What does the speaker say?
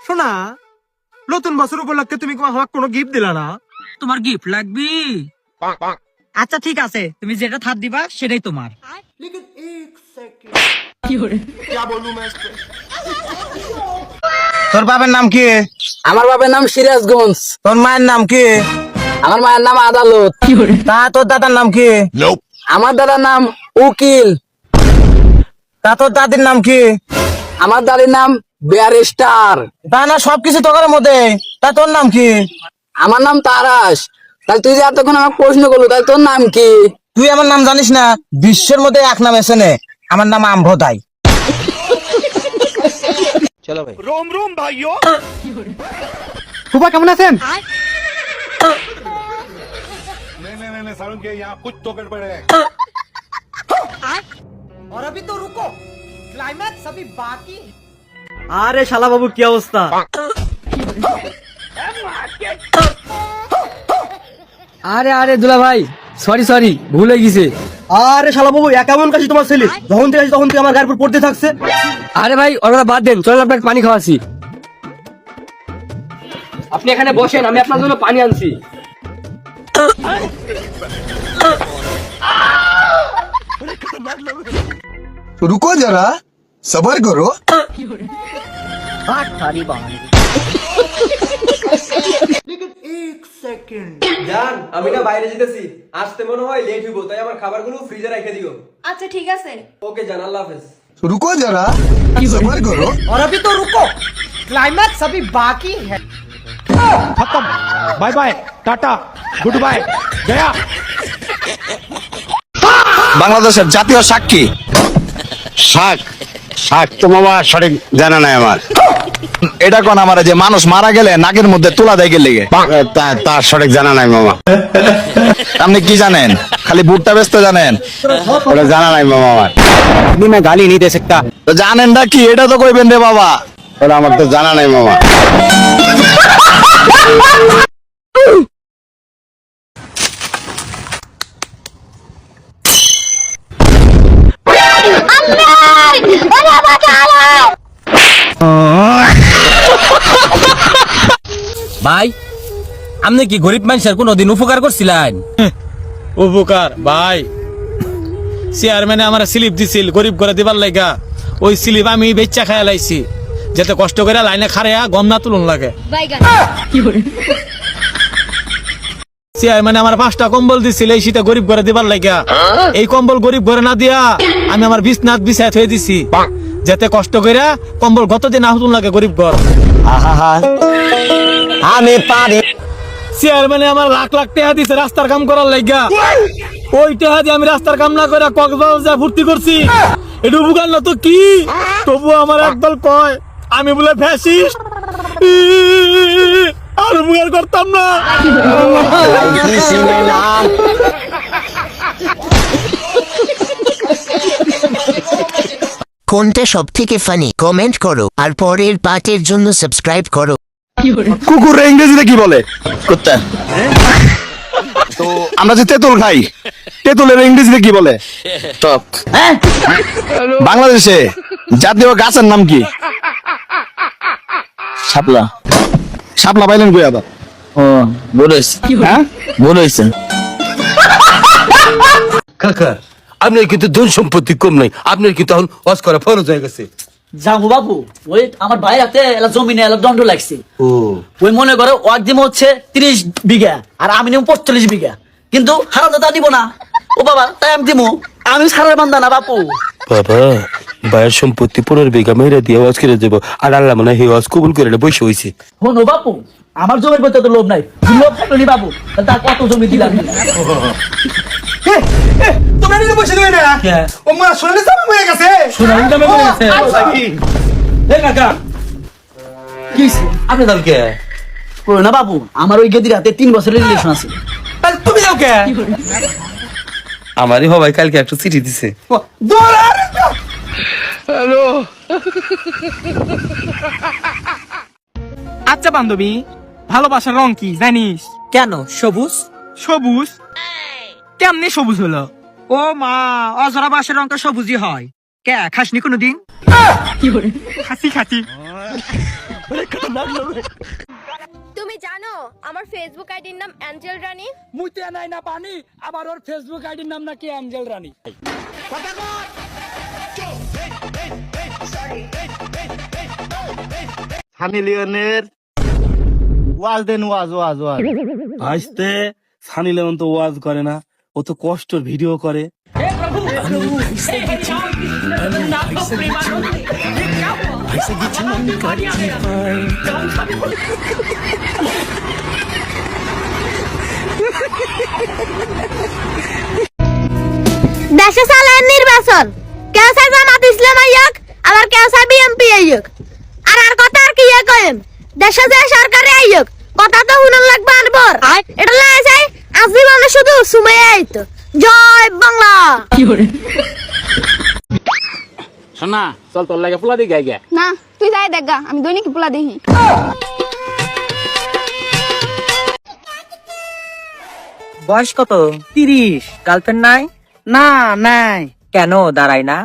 শোনা, নতুন বছর উপলক্ষে তুমি আমাকে কোনো গিফট দিলা না। তোমার গিফট লাগবে? আচ্ছা ঠিক আছে, তুমি যেটা থাপ দিবা সেটাই তোমার। তোর বাবার নাম কি? আমার বাবার নাম সিরাজগঞ্জ। তোর মায়ের নাম কি? আমার মায়ের নাম আদালত। তা তোর দাদার নাম কি? আমার দাদার নাম উকিল। তা তোর দাদির নাম কি? আমার দাদির নাম ব্যারিস্টার। তা না সবকিছু তোর মধ্যে, তা তোর নাম কি? আমার নাম তারাস। তাহলে তুই যে এতক্ষণ আমাকে প্রশ্ন করলো, তাহলে তোর নাম কি? তুই আমার নাম জানিস না? বিশ্বের মধ্যে এক নাম এসে নে, আমার নাম আম্ভদাই। চলো ভাই। रोम रोम भाइयों। ফুপা কেমন আছেন? नहीं सारुण के यहाँ कुछ तो गड़बड़ है। और अभी तो रुको, क्लाइमैक्स अभी बाकी है। আরে শালা বাবু কি অবস্থা? আরে আরে দুলা ভাই, সরি ভুলে গেছে। আরে শালা বাবু কেমন কাছে তোমার ছেলে? যখন থেকে আসি তখন থেকে আমার গায়ের উপর পড়তে থাকছে। আরে ভাই ওরা বাদ দেন, চল আপনাকে পানি খাওয়াছি। আপনি এখানে বসেন, আমি আপনার জন্য পানি আনছি। रुको जरा सबर करो। জান, আমি না বাইরে যেতেছি, আসতে মনে হয় লেট হইব, তাই আমার খাবারগুলো ফ্রিজে রেখে দিও। আচ্ছা ঠিক আছে। ওকে জান, আল্লাহ হাফেজ। रुको जरा सबर करो। और अभी तो रुको, क्लाइमैक्स अभी बाकी है। Bye bye, tata, good bye, गया। বাংলাদেশের জাতীয় সাক্ষী শাক শাক তো মামা সঠিক জানা নাই আমার। এটা কোন আমার যে মানুষ মারা গেলে নাকের মধ্যে তুলা দেয় গেলে তার সঠিক জানা নাই মামা। আপনি কি জানেন? খালি ভুট্টা বেচতে জানেন, ওটা জানা নাই মামা আমার। আপনি मैं गाली नहीं दे सकता। তো জানেন না কি? এটা তো কইবেন রে বাবা, ওটা আমার তো জানা নাই মামা। ভাই, আপনি কি গরিব মানুষের কোনদিন উপকার করছিলেন? উপকার ভাই, চেয়ারম্যানে আমার স্লিপ দিছিল গরিব করে দিবার লাগা। ওই স্লিপ আমি বেচা খাইয়া লাইছি, যাতে কষ্ট করে লাইনে খাড়াইয়া গম না তুলন লাগে। চেয়ারম্যানে আমার 5টা কম্বল দিছিল এই শীতে গরিব করে দিবার লাগা। এই কম্বল গরিব করে না দিয়া আমি আমার বিছনাত বিছায় থয়ে দিছি, যাতে কষ্ট করে কম্বল গত দিন আহুতুন লাগে গরিব ঘর। আমি পারি। চেয়ারম্যানে আমার লাখ লাখ টাকা দিছে রাস্তার কাম করার লাগা। ওই টাকা দিয়ে আমি রাস্তার কাম না করে কক্সবাজার ভর্তি করছি। এটা উপকার না তো কি? তবু আমার একদল কয় আমি বলে ফ্যাসিস্ট, আর উপকার করতাম না। কোনটা সব থেকে ফানি কমেন্ট করো, আর পরের পার্টের জন্য সাবস্ক্রাইব করো। কুকুর ইংরেজিতে কি বলে? কুত্তা। তো আমরা যে তেঁতুল খাই, তেঁতুলের ইংরেজিতে কি বলে? টক। বাংলাদেশে জাতীয় গাছের নাম কি? শাপলা। শাপলা পাইলেন কই আবার? ও বলেছে। হ্যাঁ বলেছেন। কাকা, আপনার কিন্তু ধন সম্পত্তি কম নাই, আপনার কিন্তু এখন ওয়াজ করা ফরজ হয়ে গেছে। জামু বাবু, ওই আমার ভাই হাতে এলা জমিনে এলা দণ্ড লাগছে। ও ওই মনে করো ওয়াক দিম হচ্ছে 30 বিঘা, আর আমি নিব 45 বিঘা, কিন্তু হারাম দাদা দিব না। ও বাবা, তাই আমি দিমু, আমি সারার বান্দা না বাপু। বাবা, ভাইয়ের সম্পত্তি 15 বিঘা মেরে দিয়ে ওয়াজ করে দেবো, আর আল্লাহ মনে হয় ওয়াজ কবুল করে বসে হয়েছে। শোনো বাপু, আমার জমির প্রতি তো লোভ নাই। লোভ থাকলে বাবু তাহলে তার কত জমি দিলাম। তোমরা নিজে বসে দেবে না? ও মা শুনে সামনে হয়ে গেছে। শোনা ইনকামে করে গেছে। এই কাকা কি আপনি দাম কে? করো না বাবু, আমার ওই গেদির হাতে 3 বছরের রিলেশন আছে। তাহলে তুমি যাও কে? আমারই হবাই কালকে একটা চিঠি দিছে। আচ্ছা বান্ধবী, ভালোবাসার রং কি জানিস? কেন সবুজ? সবুজ? কেমনে সবুজ হলো? ও মা, অজরা বাসের রং তো সবুজই হয়। কে খাসনি কোনোদিন? খাসি খাসি। তুমি জানো আমার ফেসবুক আইডির নাম অ্যাঞ্জেল রানী? মুইতে নাই না পানি, আবার ওর ফেসবুক আইডির নাম নাকি অ্যাঞ্জেল রানী। সানি লিওনের ওয়াজ দেন, ওয়াজ ওয়াজ ওয়াজ। আসতে সানি লিওন তো ওয়াজ করে না, ও তো কষ্টর ভিডিও করে। দেশে চালায় নির্বাচন, কেউ চাই জামাত ইসলাম আইয়ক, আবার কেউ চাই বিএনপি আইয়ক। আর কথা আর কি কইম, দেশে যে সরকারে আইয়ক কথা তো শুনন লাগবে আনবর। এটা লাগে যায় আজীবনে শুধু সুমাই আইতো। জয় বাংলা। শোনা চল তোর লাগে পোলা দিকে আইগা। না তুই যাই দেখা, আমি দৈনিক পোলা দেখি। বয়স কত? 30। গার্লফ্রেন্ড নাই? না নাই। কেন দাঁড়াই না?